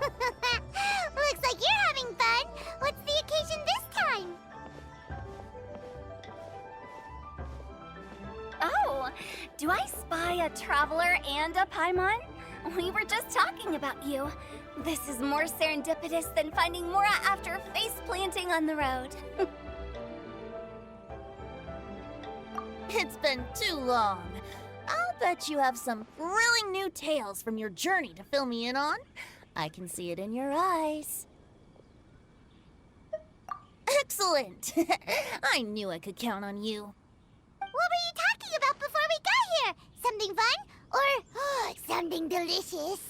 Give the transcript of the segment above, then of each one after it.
Looks like you're having fun. What's the occasion this time? Oh, do I spy a traveler and a Paimon? We were just talking about you. This is more serendipitous than finding Mora after face-planting on the road. It's been too long. I'll bet you have some thrilling new tales from your journey to fill me in on. I can see it in your eyes. Excellent! I knew I could count on you. What were you talking about before we got here? Something fun? Or something delicious?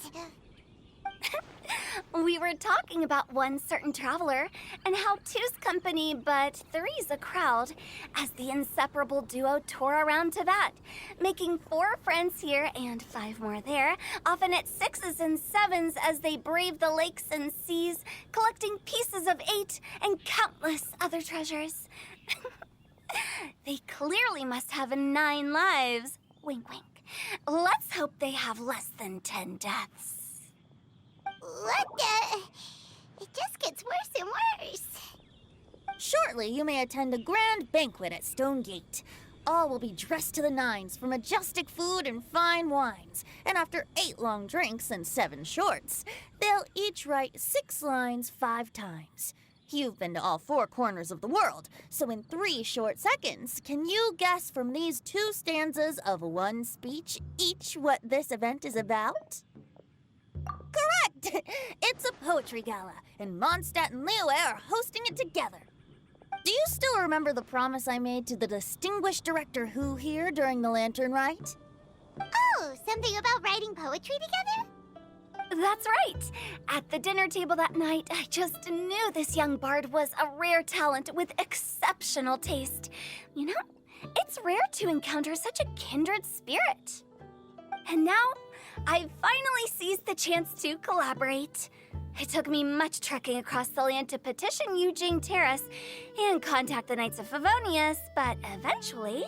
We were talking about one certain traveler and how two's company but three's a crowd as the inseparable duo tore around Tibet, making 4 friends here and 5 more there, often at 6s and 7s as they braved the lakes and seas, collecting pieces of 8 and countless other treasures. They clearly must have 9 lives. Wink, wink. Let's hope they have less than 10 deaths. What the? It just gets worse and worse. Shortly, you may attend a grand banquet at Stone Gate. All will be dressed to the nines for majestic food and fine wines. And after 8 long drinks and 7 shorts, they'll each write 6 lines 5 times. You've been to all 4 corners of the world, so in 3 short seconds, can you guess from these 2 stanzas of 1 speech each what this event is about? Correct! It's a poetry gala, and Mondstadt and Liyue are hosting it together. Do you still remember the promise I made to the distinguished director Hu here during the Lantern Rite? Oh, something about writing poetry together? That's right. At the dinner table that night, I just knew this young bard was a rare talent with exceptional taste. You know, it's rare to encounter such a kindred spirit. And now, I've finally seized the chance to collaborate. It took me much trekking across the land to petition Eugene Terrace and contact the Knights of Favonius, but eventually,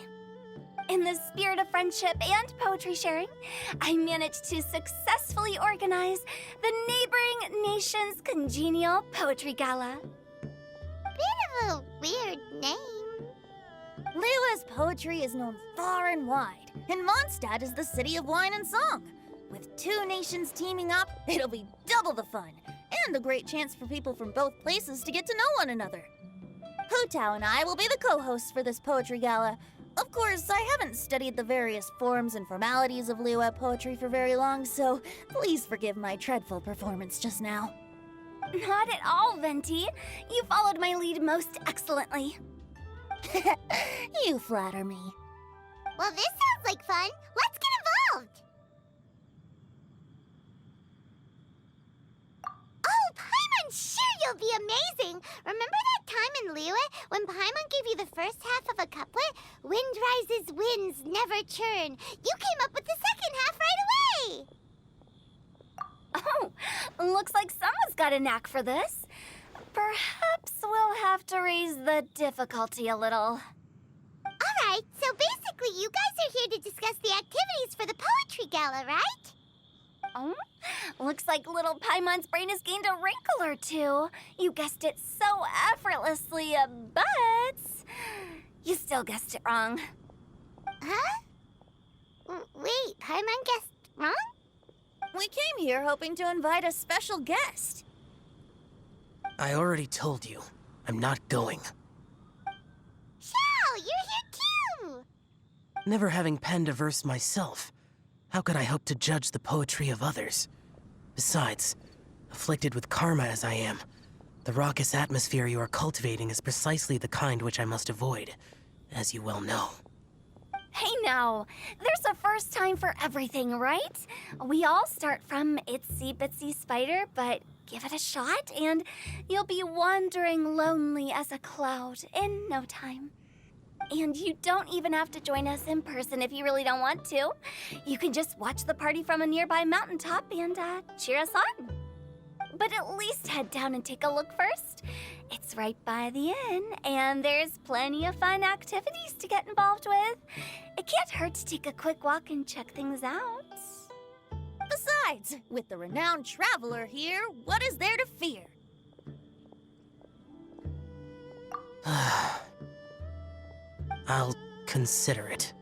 in the spirit of friendship and poetry sharing, I managed to successfully organize the neighboring nation's Congenial Poetry Gala. Bit of a weird name. Liyue's poetry is known far and wide, and Mondstadt is the city of wine and song. With 2 nations teaming up, it'll be double the fun, and a great chance for people from both places to get to know one another. Hu Tao and I will be the co-hosts for this poetry gala. Of course, I haven't studied the various forms and formalities of Liyue poetry for very long, so please forgive my dreadful performance just now. Not at all, Venti. You followed my lead most excellently. You flatter me. Well, this sounds like fun. Let's get involved. Oh, Paimon, sure you'll be amazing. Remember that time in Liyue when Paimon gave you the first half of a couplet? Wind rises, winds never churn. You came up with the second half right away. Oh, looks like someone's got a knack for this. Perhaps we'll have to raise the difficulty a little. All right, so basically you guys are here to discuss the activities for the poetry gala, right? Oh, looks like little Paimon's brain has gained a wrinkle or 2. You guessed it so effortlessly, but you still guessed it wrong. Huh? Wait, Paimon guessed wrong? We came here hoping to invite a special guest. I already told you. I'm not going. Xiao, you're here too! Never having penned a verse myself, how could I hope to judge the poetry of others? Besides, afflicted with karma as I am, the raucous atmosphere you are cultivating is precisely the kind which I must avoid, as you well know. Hey now, there's a first time for everything, right? We all start from itsy bitsy spider, but give it a shot and you'll be wandering lonely as a cloud in no time. And you don't even have to join us in person if you really don't want to. You can just watch the party from a nearby mountaintop and cheer us on. But at least head down and take a look first. It's right by the inn, and there's plenty of fun activities to get involved with. It can't hurt to take a quick walk and check things out. Besides, with the renowned traveler here, what is there to fear? I'll consider it.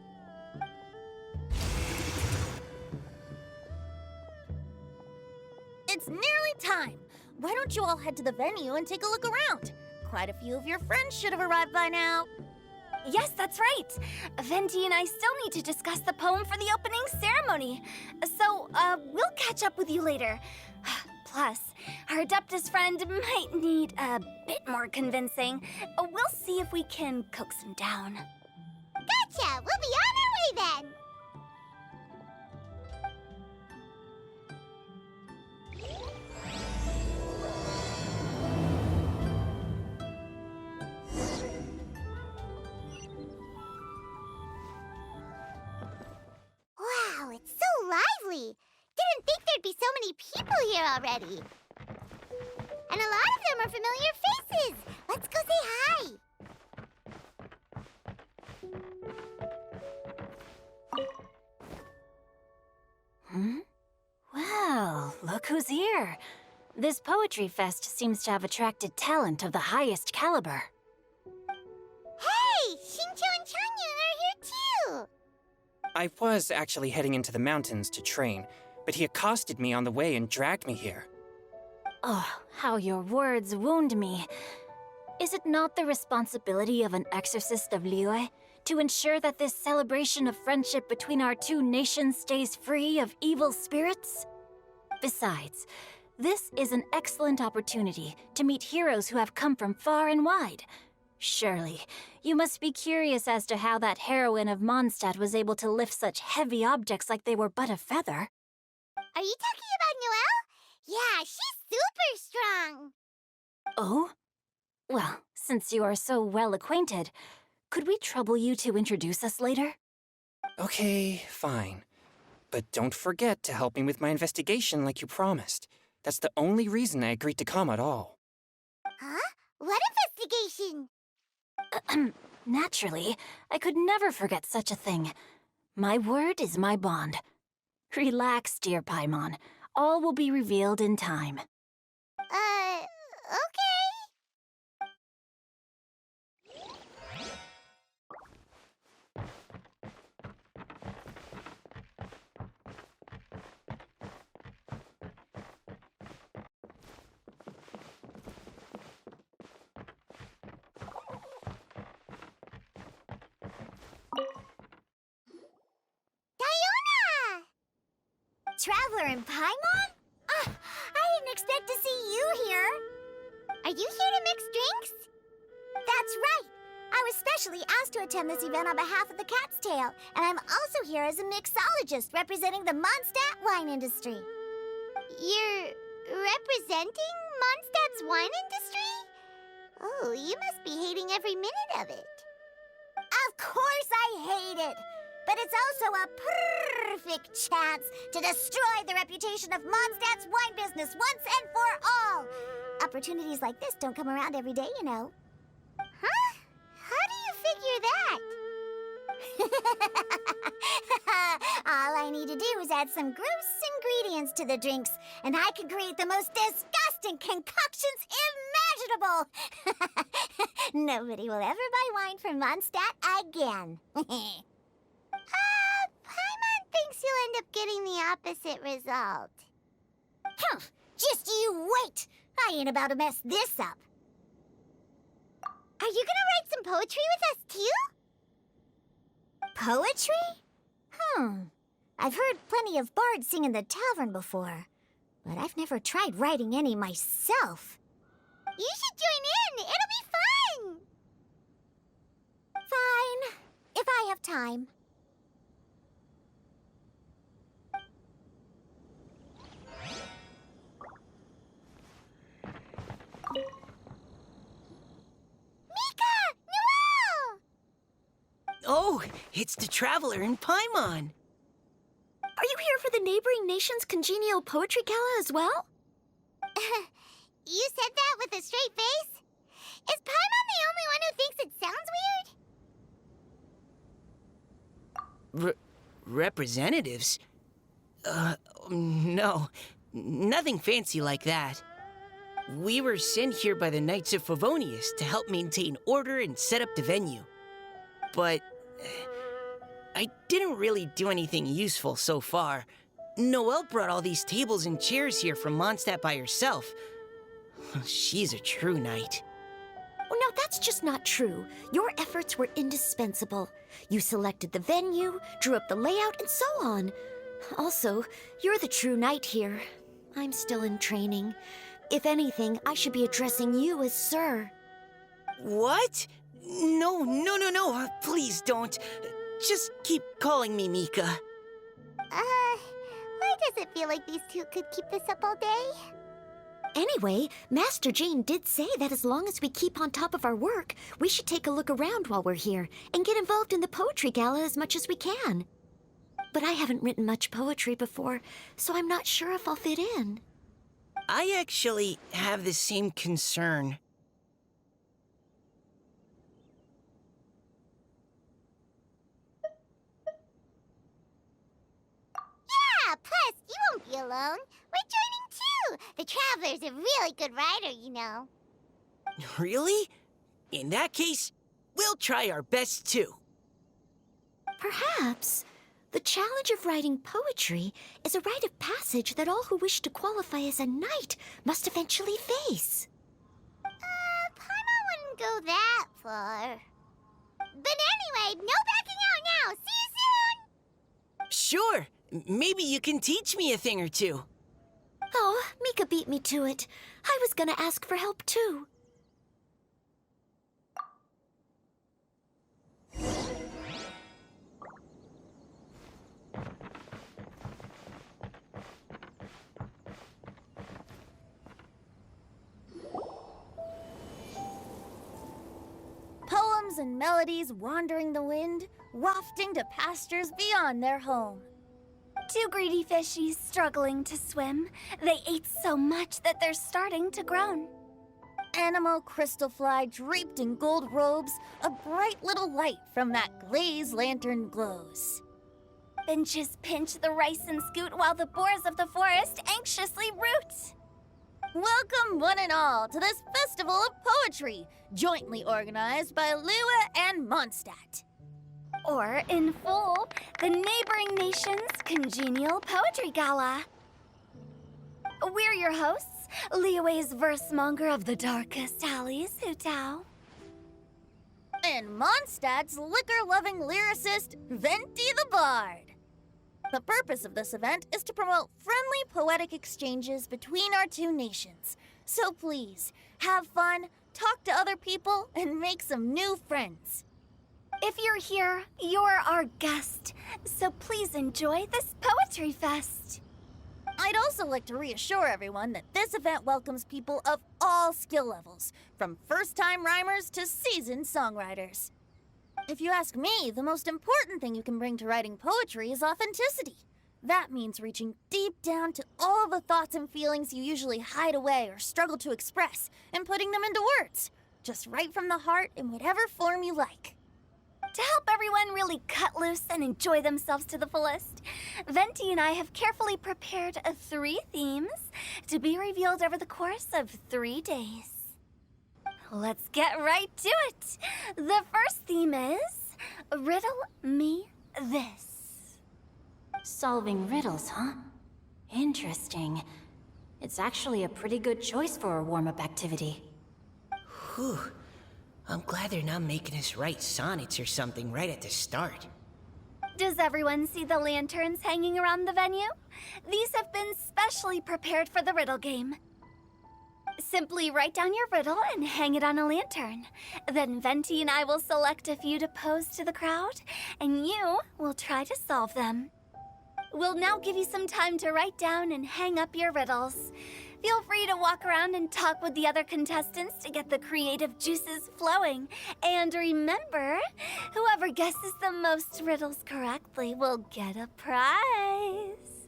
It's nearly time. Why don't you all head to the venue and take a look around? Quite a few of your friends should have arrived by now. Yes, that's right. Venti and I still need to discuss the poem for the opening ceremony. So, we'll catch up with you later. Plus, our Adeptus friend might need a bit more convincing. We'll see if we can coax him down. Gotcha! We'll be on our way then! Wow, it's so lively! Didn't think there'd be so many people here already. And a lot of them are familiar faces! Let's go say hi! Well, look who's here. This poetry fest seems to have attracted talent of the highest caliber. Hey! Shincho and Changyun are here too! I was actually heading into the mountains to train, but he accosted me on the way and dragged me here. Oh, how your words wound me. Is it not the responsibility of an exorcist of Liyue to ensure that this celebration of friendship between our two nations stays free of evil spirits? Besides, this is an excellent opportunity to meet heroes who have come from far and wide. Surely, you must be curious as to how that heroine of Mondstadt was able to lift such heavy objects like they were but a feather. Are you talking about Noelle? Yeah, she's super strong! Oh? Well, since you are so well acquainted, could we trouble you to introduce us later? Okay, fine. But don't forget to help me with my investigation like you promised. That's the only reason I agreed to come at all. Huh? What investigation? Naturally, I could never forget such a thing. My word is my bond. Relax, dear Paimon. All will be revealed in time. Okay. Diona! Traveler in Paimon? I didn't expect to see you here. Are you here to mix drinks? That's right. I was specially asked to attend this event on behalf of the Cat's Tail, and I'm also here as a mixologist representing the Mondstadt wine industry. You're representing Mondstadt's wine industry? Oh, you must be hating every minute of it. Of course I hate it! But it's also a perfect chance to destroy the reputation of Mondstadt's wine business once and for all! Opportunities like this don't come around every day, you know. Huh? How do you figure that? All I need to do is add some gross ingredients to the drinks, and I can create the most disgusting concoctions imaginable! Nobody will ever buy wine from Mondstadt again. Paimon thinks you'll end up getting the opposite result. Huh, just you wait! I ain't about to mess this up. Are you gonna write some poetry with us, too? Poetry? I've heard plenty of bards sing in the tavern before, but I've never tried writing any myself. You should join in! It'll be fun! Fine, if I have time. Oh, it's the Traveler in Paimon. Are you here for the neighboring nation's Congenial Poetry Gala as well? You said that with a straight face? Is Paimon the only one who thinks it sounds weird? Representatives? No. Nothing fancy like that. We were sent here by the Knights of Favonius to help maintain order and set up the venue. But I didn't really do anything useful so far. Noelle brought all these tables and chairs here from Mondstadt by herself. She's a true knight. Oh, no, that's just not true. Your efforts were indispensable. You selected the venue, drew up the layout, and so on. Also, you're the true knight here. I'm still in training. If anything, I should be addressing you as Sir. What? No. Please don't. Just keep calling me Mika. Why does it feel like these two could keep this up all day? Anyway, Master Jane did say that as long as we keep on top of our work, we should take a look around while we're here and get involved in the poetry gala as much as we can. But I haven't written much poetry before, so I'm not sure if I'll fit in. I actually have the same concern. Yeah, plus, you won't be alone. We're joining too. The Traveler's a really good writer, you know. Really? In that case, we'll try our best too. Perhaps the challenge of writing poetry is a rite of passage that all who wish to qualify as a knight must eventually face. Paimon wouldn't go that far. But anyway, no backing out now. See you soon! Sure. Maybe you can teach me a thing or two. Oh, Mika beat me to it. I was gonna ask for help too. Poems and melodies wandering the wind, wafting to pastures beyond their home. Two greedy fishies struggling to swim. They ate so much that they're starting to groan. Animal crystal fly draped in gold robes, a bright little light from that glazed lantern glows. Benches pinch the rice and scoot while the boars of the forest anxiously root. Welcome one and all to this festival of poetry, jointly organized by Lua and Mondstadt. Or, in full, the neighboring nation's Congenial Poetry Gala. We're your hosts, Liyue's verse-monger of the darkest alleys, Hutao. And Mondstadt's liquor-loving lyricist, Venti the Bard. The purpose of this event is to promote friendly poetic exchanges between our two nations. So please, have fun, talk to other people, and make some new friends. If you're here, you're our guest, so please enjoy this Poetry Fest. I'd also like to reassure everyone that this event welcomes people of all skill levels, from first-time rhymers to seasoned songwriters. If you ask me, the most important thing you can bring to writing poetry is authenticity. That means reaching deep down to all the thoughts and feelings you usually hide away or struggle to express, and putting them into words, just right from the heart in whatever form you like. To help everyone really cut loose and enjoy themselves to the fullest, Venti and I have carefully prepared 3 themes to be revealed over the course of 3 days. Let's get right to it. The first theme is Riddle Me This. Solving riddles, huh? Interesting. It's actually a pretty good choice for a warm-up activity. Whew. I'm glad they're not making us write sonnets or something right at the start. Does everyone see the lanterns hanging around the venue? These have been specially prepared for the riddle game. Simply write down your riddle and hang it on a lantern. Then Venti and I will select a few to pose to the crowd, and you will try to solve them. We'll now give you some time to write down and hang up your riddles. Feel free to walk around and talk with the other contestants to get the creative juices flowing. And remember, whoever guesses the most riddles correctly will get a prize.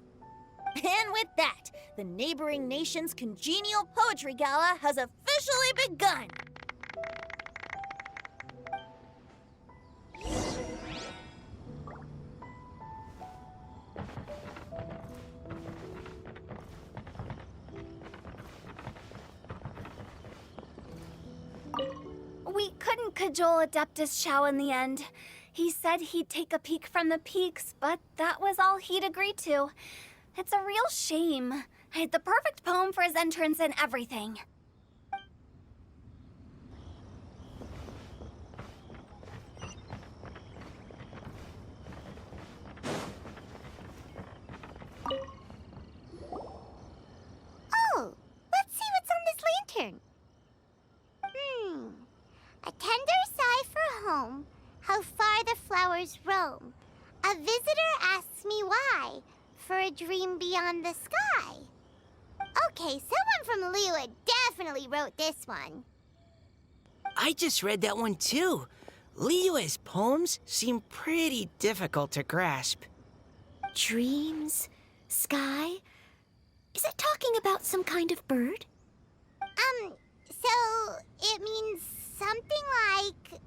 And with that, the neighboring nation's Congenial Poetry Gala has officially begun! cajole Adeptus Chow in the end. He said he'd take a peek from the peaks, but that was all he'd agreed to. It's a real shame. I had the perfect poem for his entrance and everything. Oh, let's see what's on this lantern. A tender sigh for home, how far the flowers roam. A visitor asks me why, for a dream beyond the sky. Okay, someone from Liyue definitely wrote this one. I just read that one too. Liyue's poems seem pretty difficult to grasp. Dreams? Sky? Is it talking about some kind of bird? So it means something like,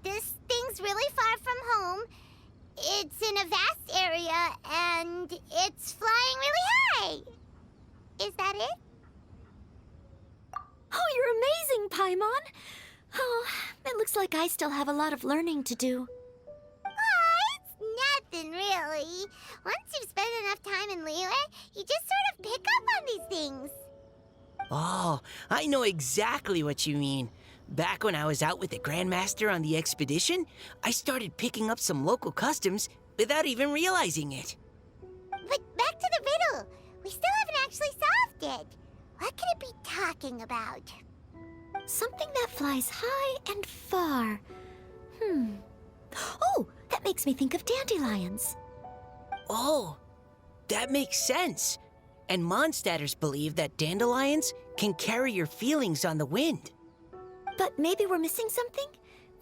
this thing's really far from home. It's in a vast area, and it's flying really high. Is that it? Oh, you're amazing, Paimon! Oh, it looks like I still have a lot of learning to do. It's nothing, really. Once you've spent enough time in Liyue, you just sort of pick up on these things. Oh, I know exactly what you mean. Back when I was out with the Grandmaster on the expedition, I started picking up some local customs without even realizing it. But back to the riddle. We still haven't actually solved it. What could it be talking about? Something that flies high and far. Oh, that makes me think of dandelions. Oh, that makes sense. And Mondstadters believe that dandelions can carry your feelings on the wind. But maybe we're missing something?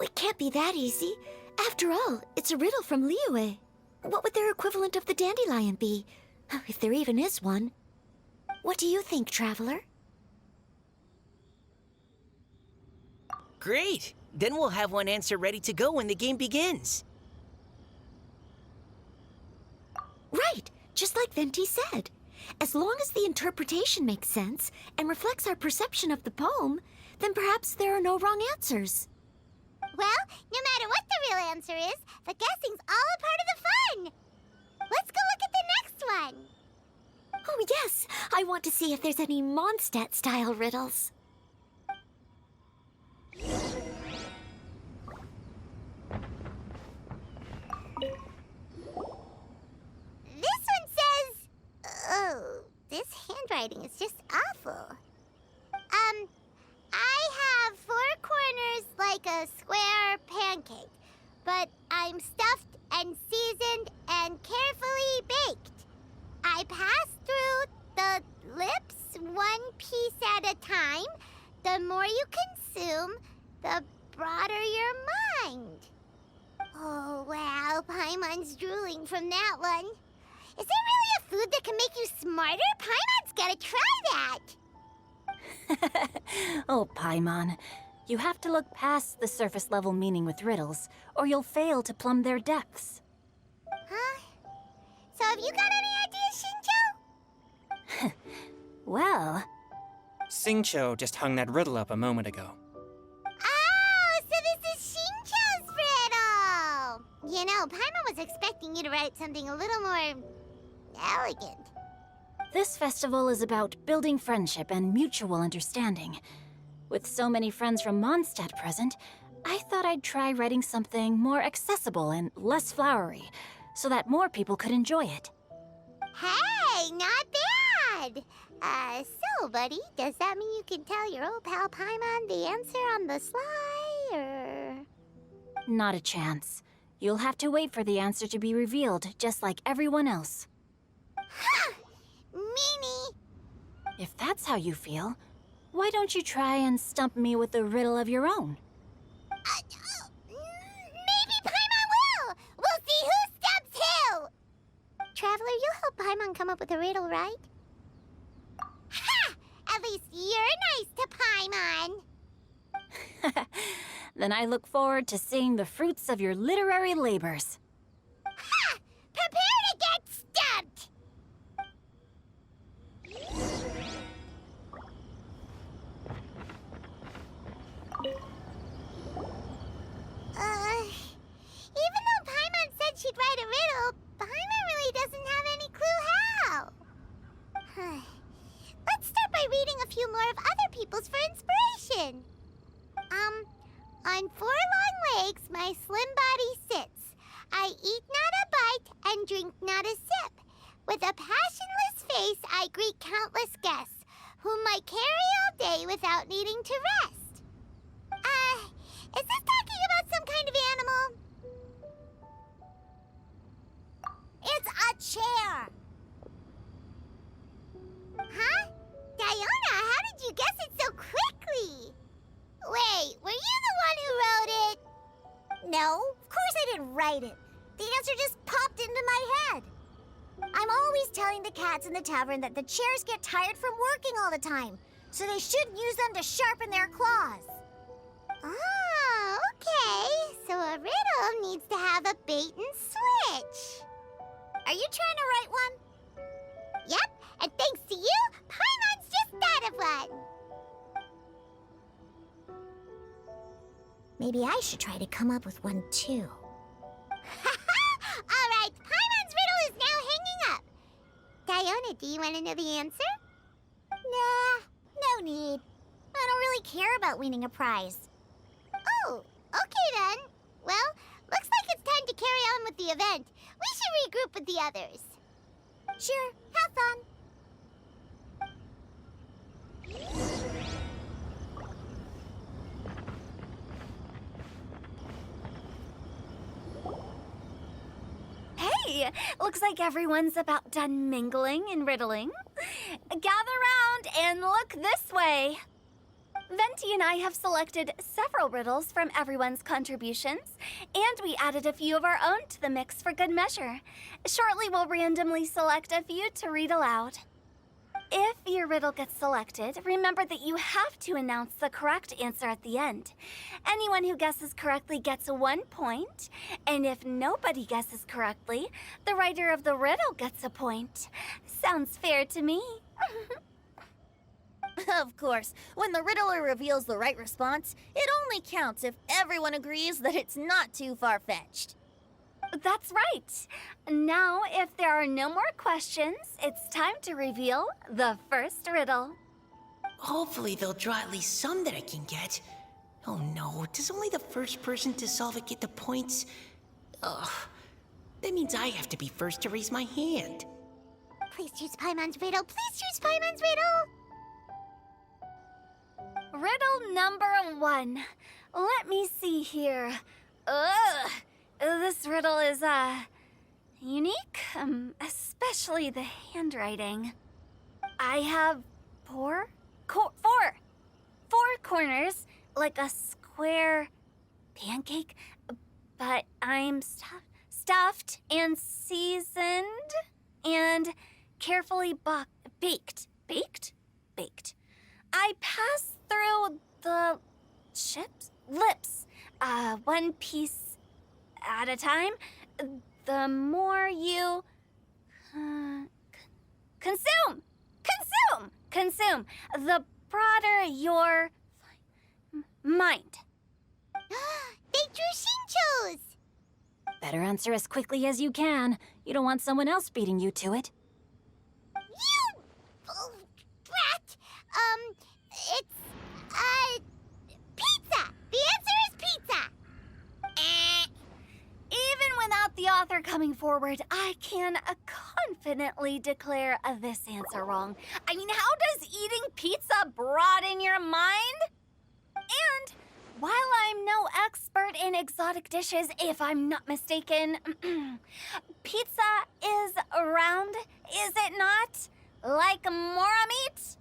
It can't be that easy. After all, it's a riddle from Liyue. What would their equivalent of the dandelion be? If there even is one. What do you think, Traveler? Great! Then we'll have one answer ready to go when the game begins. Right, just like Venti said. As long as the interpretation makes sense and reflects our perception of the poem, then perhaps there are no wrong answers. Well, no matter what the real answer is, the guessing's all a part of the fun. Let's go look at the next one. Oh yes, I want to see if there's any Mondstadt-style riddles. This one says... Oh, this handwriting is just awful. I have 4 corners like a square pancake, but I'm stuffed and seasoned and carefully baked. I pass through the lips 1 piece at a time. The more you consume, the broader your mind. Oh, wow, Paimon's drooling from that one. Is there really a food that can make you smarter? Paimon's gotta try that. Oh, Paimon. You have to look past the surface level meaning with riddles, or you'll fail to plumb their depths. Huh? So have you got any ideas, Shinjo? Well, Xingqiu just hung that riddle up a moment ago. Oh, so this is Shinjo's riddle! You know, Paimon was expecting you to write something a little more... elegant. this festival is about building friendship and mutual understanding. With so many friends from Mondstadt present, I thought I'd try writing something more accessible and less flowery, so that more people could enjoy it. Hey, not bad! So, buddy, does that mean you can tell your old pal Paimon the answer on the sly, or...? Not a chance. You'll have to wait for the answer to be revealed, just like everyone else. Ha! Meanie! If that's how you feel, why don't you try and stump me with a riddle of your own? Maybe Paimon will! We'll see who stumps who! Traveler, you'll help Paimon come up with a riddle, right? Ha! At least you're nice to Paimon! Then I look forward to seeing the fruits of your literary labors. Ha! Prepare to get stumped! few more of other people's for inspiration. On 4 long legs, my slim body sits. I eat not a bite and drink not a sip. With a passionless face, I greet countless guests, whom I carry all day without needing to rest. Is this talking about some kind of animal? It's a chair! Huh? Diona, how did you guess it so quickly? Wait, were you the one who wrote it? No, of course I didn't write it. The answer just popped into my head. I'm always telling the cats in the tavern that the chairs get tired from working all the time, so they shouldn't use them to sharpen their claws. Oh, okay. So a riddle needs to have a bait and switch. Are you trying to write one? Yep, and thanks to you, Paimon's just thought of one. Maybe I should try to come up with one too. All right, Paimon's riddle is now hanging up. Diona, do you want to know the answer? Nah, no need. I don't really care about winning a prize. Oh, okay then. Well, looks like it's time to carry on with the event. We should regroup with the others. Sure, have fun. Hey, looks like everyone's about done mingling and riddling. Gather round and look this way. Venti and I have selected several riddles from everyone's contributions, and we added a few of our own to the mix for good measure. Shortly, we'll randomly select a few to read aloud. If your riddle gets selected, remember that you have to announce the correct answer at the end. Anyone who guesses correctly gets 1 point, and if nobody guesses correctly, the writer of the riddle gets a point. Sounds fair to me. Of course, when the riddler reveals the right response, it only counts if everyone agrees that it's not too far-fetched. That's right. Now, if there are no more questions, it's time to reveal the first riddle. Hopefully they'll draw at least some that I can get. Oh no, does only the first person to solve it get the points? Ugh. That means I have to be first to raise my hand. Please choose Paimon's riddle. Please choose Paimon's riddle. Riddle number 1. Let me see here. Ugh. This riddle is, unique, especially the handwriting. I have four corners, like a square pancake, but I'm stuffed and seasoned and carefully baked. Baked. I pass through the lips, one piece at a time. The more you consume, the broader your mind. They drew Shinchos! Better answer as quickly as you can. You don't want someone else beating you to it. You! Oh, brat! It's, pizza! The answer is pizza! Even without the author coming forward, I can confidently declare this answer wrong. I mean, how does eating pizza broaden your mind? And while I'm no expert in exotic dishes, if I'm not mistaken, pizza is round, is it not? Like mora meat?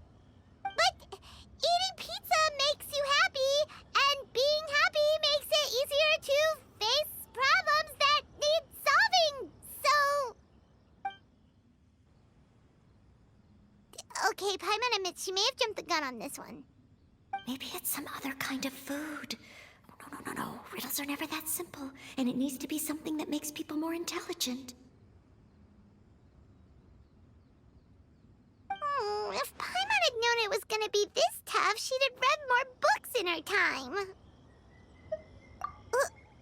But eating pizza makes you happy, and being happy makes it easier to face problems that need solving, so... Okay, Paimon admits she may have jumped the gun on this one. Maybe it's some other kind of food. No. Riddles are never that simple, and it needs to be something that makes people more intelligent. If Paimon had known it was gonna be this tough, she'd have read more books in her time.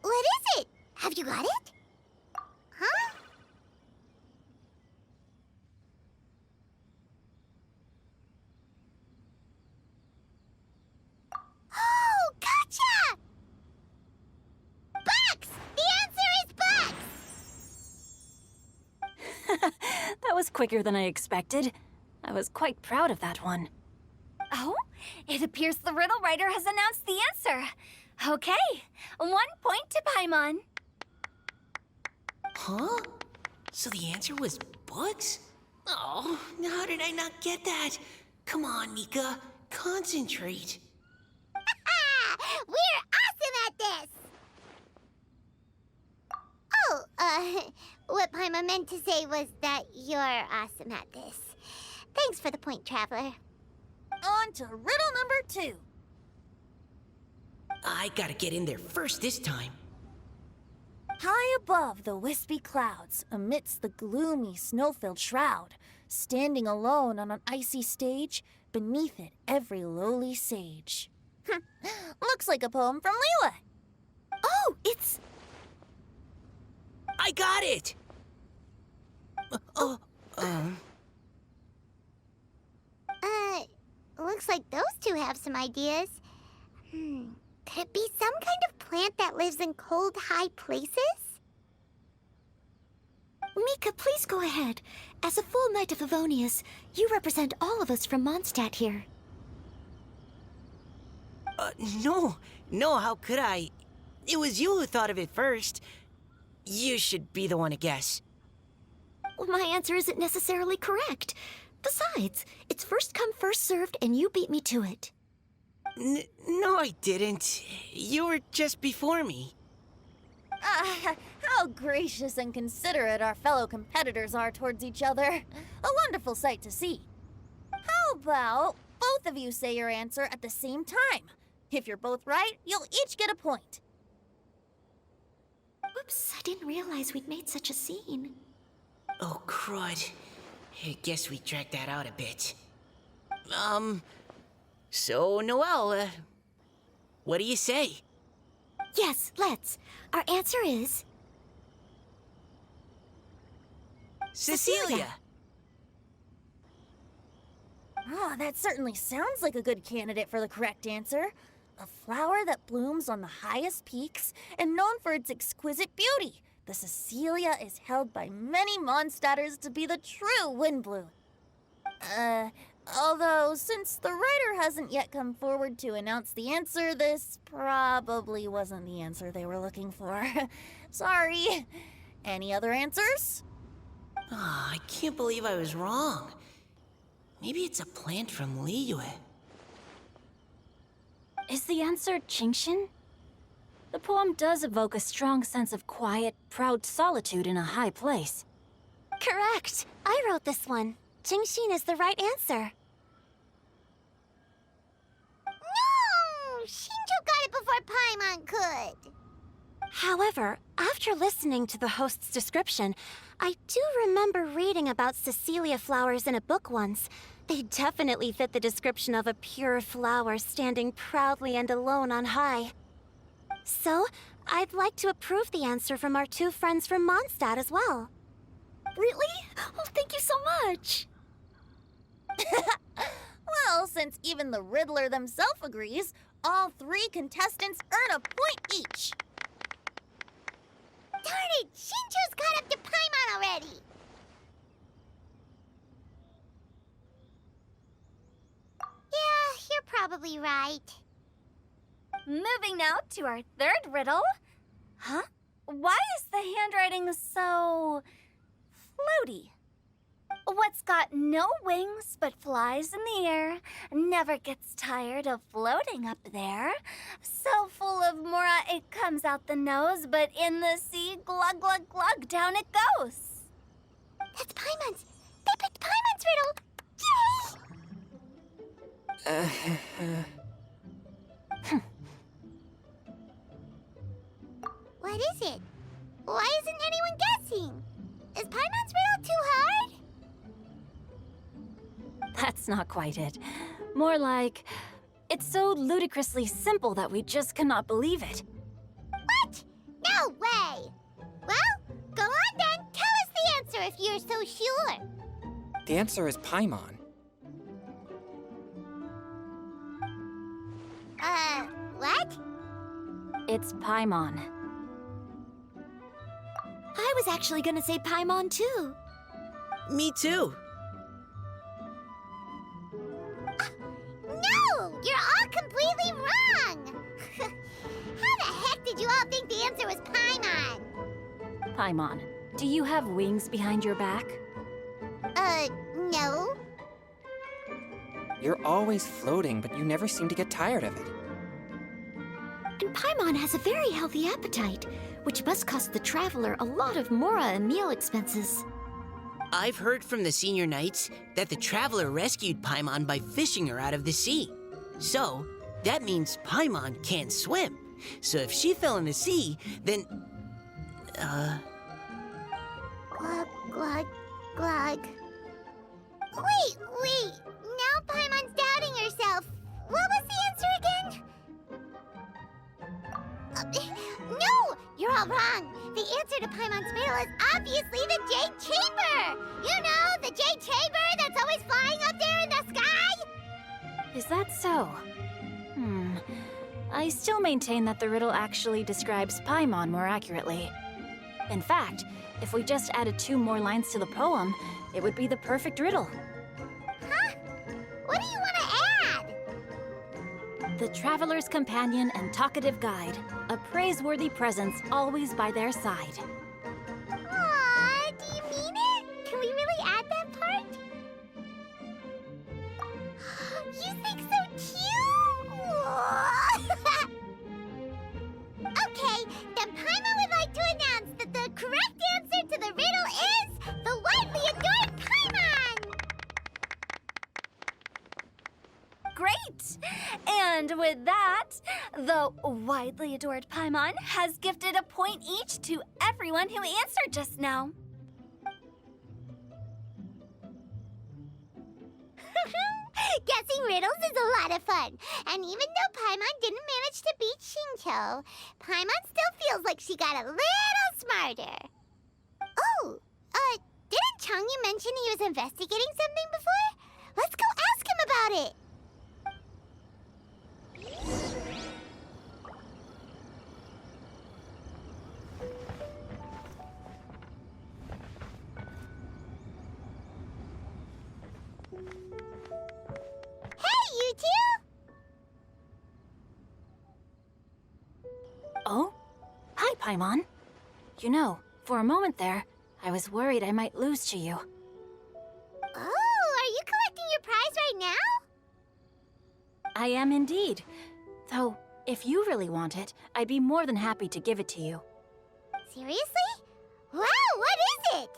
What is it? Have you got it? Huh? was quicker than I expected. I was quite proud of that one. Oh, it appears the riddle writer has announced the answer. Okay, 1 point to Paimon. Huh? So the answer was bugs? Oh, how did I not get that? Come on, Mika. Concentrate. We're awesome at this! Oh, what Paima meant to say was that you're awesome at this. Thanks for the point, Traveler. On to riddle number 2. I gotta get in there first this time. High above the wispy clouds, amidst the gloomy snow-filled shroud, standing alone on an icy stage, beneath it every lowly sage. Looks like a poem from Liyue. Oh, it's... I got it! Looks like those two have some ideas. Could it be some kind of plant that lives in cold, high places? Mika, please go ahead. As a full Knight of Favonius, you represent all of us from Mondstadt here. No, how could I? It was you who thought of it first. You should be the one to guess. Well, my answer isn't necessarily correct. Besides, it's first come, first served, and you beat me to it. No, I didn't. You were just before me. How gracious and considerate our fellow competitors are towards each other. A wonderful sight to see. How about both of you say your answer at the same time? If you're both right, you'll each get a point. Whoops, I didn't realize we'd made such a scene. Oh, crud. I guess we dragged that out a bit. So, Noelle, what do you say? Yes, let's. Our answer is... Cecilia! Oh, that certainly sounds like a good candidate for the correct answer. A flower that blooms on the highest peaks and known for its exquisite beauty. The Cecilia is held by many Mondstadters to be the true Windbloom. Although, since the writer hasn't yet come forward to announce the answer, this probably wasn't the answer they were looking for. Sorry. Any other answers? Oh, I can't believe I was wrong. Maybe it's a plant from Liyue. Is the answer Genshin? The poem does evoke a strong sense of quiet, proud solitude in a high place. Correct. I wrote this one. Genshin is the right answer. No! Shinjo got it before Paimon could. However, after listening to the host's description, I do remember reading about Cecilia flowers in a book once. They definitely fit the description of a pure flower standing proudly and alone on high. So, I'd like to approve the answer from our two friends from Mondstadt as well. Really? Oh, thank you so much. Well, since even the Riddler themselves agrees, all 3 contestants earn a point each. Darn it! Shinjo's caught up to Paimon already! Yeah, you're probably right. Moving now to our third riddle. Huh? Why is the handwriting so... floaty? What's got no wings but flies in the air, never gets tired of floating up there. So full of mora it comes out the nose, but in the sea, glug glug glug, down it goes. That's Paimon's! They picked Paimon's riddle! Yay! What is it? Why isn't anyone guessing? Is Paimon's riddle too hard? That's not quite it. More like, it's so ludicrously simple that we just cannot believe it. What? No way! Well, go on then. Tell us the answer if you're so sure. The answer is Paimon. What? It's Paimon. I was actually gonna say Paimon too. Me too. No! You're all completely wrong! How the heck did you all think the answer was Paimon? Paimon, do you have wings behind your back? No. You're always floating, but you never seem to get tired of it. And Paimon has a very healthy appetite, which must cost the traveler a lot of mora and meal expenses. I've heard from the senior knights that the traveler rescued Paimon by fishing her out of the sea. So, that means Paimon can't swim. So if she fell in the sea, then... Glug, glug, glug. Wait. Now Paimon's doubting herself. What was the answer again? No! You're all wrong. The answer to Paimon's riddle is obviously the Jade Chamber! You know, the Jade Chamber that's always flying up there in the sky? Is that so? I still maintain that the riddle actually describes Paimon more accurately. In fact, if we just added 2 more lines to the poem, it would be the perfect riddle. Huh? What do you want to add? The traveler's companion and talkative guide, a praiseworthy presence always by their side. Aw, do you mean it? Can we really add that part? You think so cute? Okay, then Paimon would like to announce that the correct answer to the riddle is the widely adored Paimon! Great! And with that, the widely adored Paimon has gifted a point each to everyone who answered just now. Guessing riddles is a lot of fun. And even though Paimon didn't manage to beat Xingqiu, Paimon still feels like she got a little smarter. Oh, didn't Changyu mention he was investigating something before? Let's go ask him about it. Hey, you two! Oh? Hi, Paimon. You know, for a moment there, I was worried I might lose to you. Oh, are you collecting your prize right now? I am indeed. Though, if you really want it, I'd be more than happy to give it to you. Seriously? Wow, what is it?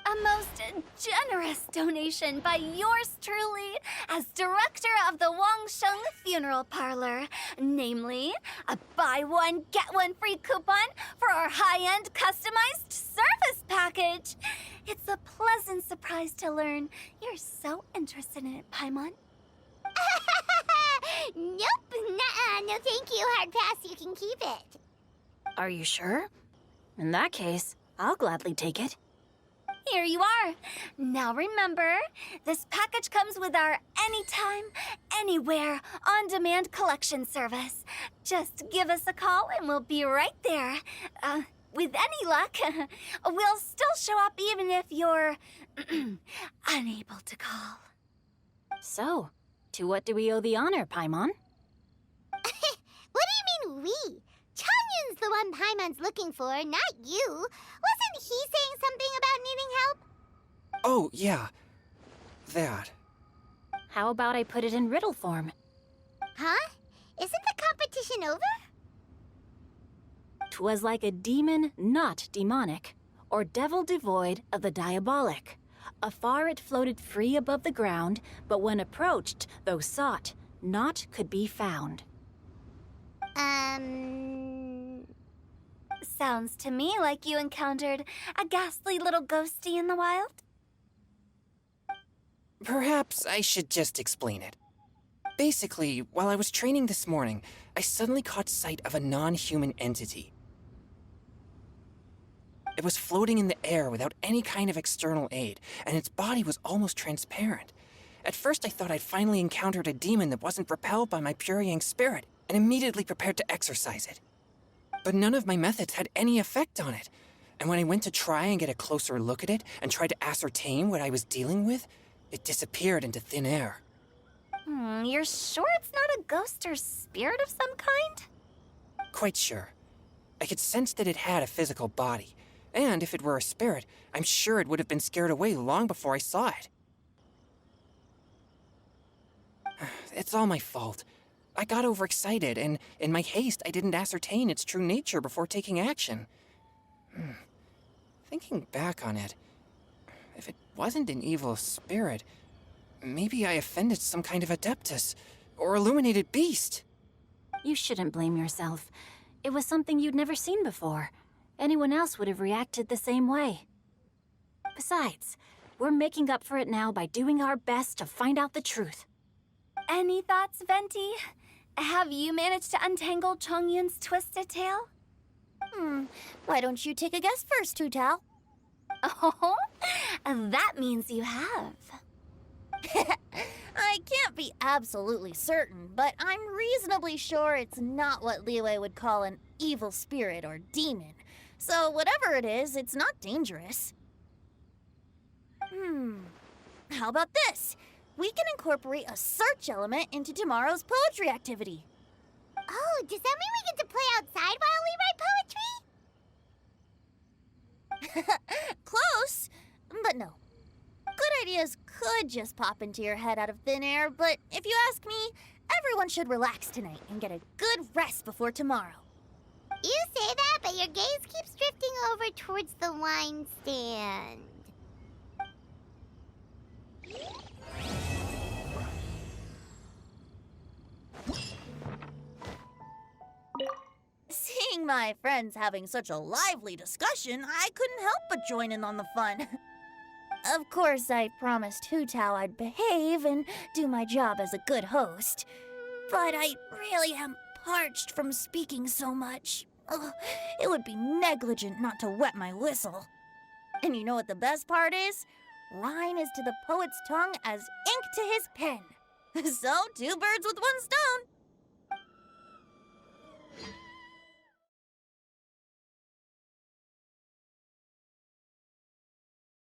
A most generous donation by yours truly as director of the Wangsheng Funeral Parlor. Namely, a buy one, get one free coupon for our high-end customized service package. It's a pleasant surprise to learn you're so interested in it, Paimon. Nope, nuh-uh, no thank you, hard pass, you can keep it. Are you sure? In that case, I'll gladly take it. Here you are. Now remember, this package comes with our anytime, anywhere, on-demand collection service. Just give us a call and we'll be right there. With any luck, we'll still show up even if you're unable to call. So, to what do we owe the honor, Paimon? What do you mean we? Changyun's the one Paimon's looking for, not you. Wasn't he saying something about needing help? Oh, yeah. That. How about I put it in riddle form? Huh? Isn't the competition over? 'Twas like a demon not demonic, or devil devoid of the diabolic. Afar it floated free above the ground, but when approached, though sought, naught could be found. Sounds to me like you encountered a ghastly little ghostie in the wild. Perhaps I should just explain it. Basically, while I was training this morning, I suddenly caught sight of a non-human entity. It was floating in the air without any kind of external aid, and its body was almost transparent. At first I thought I'd finally encountered a demon that wasn't repelled by my pure yang spirit, and immediately prepared to exorcise it. But none of my methods had any effect on it. And when I went to try and get a closer look at it and tried to ascertain what I was dealing with, it disappeared into thin air. You're sure it's not a ghost or spirit of some kind? Quite sure. I could sense that it had a physical body. And if it were a spirit, I'm sure it would have been scared away long before I saw it. It's all my fault. I got overexcited, and in my haste, I didn't ascertain its true nature before taking action. Thinking back on it, if it wasn't an evil spirit, maybe I offended some kind of adeptus or illuminated beast. You shouldn't blame yourself. It was something you'd never seen before. Anyone else would have reacted the same way. Besides, we're making up for it now by doing our best to find out the truth. Any thoughts, Venti? Have you managed to untangle Chongyun's twisted tail? Why don't you take a guess first, Hu Tao? Oh, that means you have. I can't be absolutely certain, but I'm reasonably sure it's not what Liyue would call an evil spirit or demon. So whatever it is, it's not dangerous. How about this? We can incorporate a search element into tomorrow's poetry activity. Oh, does that mean we get to play outside while we write poetry? Close, but no. Good ideas could just pop into your head out of thin air, but if you ask me, everyone should relax tonight and get a good rest before tomorrow. You say that, but your gaze keeps drifting over towards the wine stand. Seeing my friends having such a lively discussion, I couldn't help but join in on the fun. Of course, I promised Hu Tao I'd behave and do my job as a good host. But I really am parched from speaking so much. Ugh, it would be negligent not to wet my whistle. And you know what the best part is? Wine is to the poet's tongue as ink to his pen. So, two birds with one stone.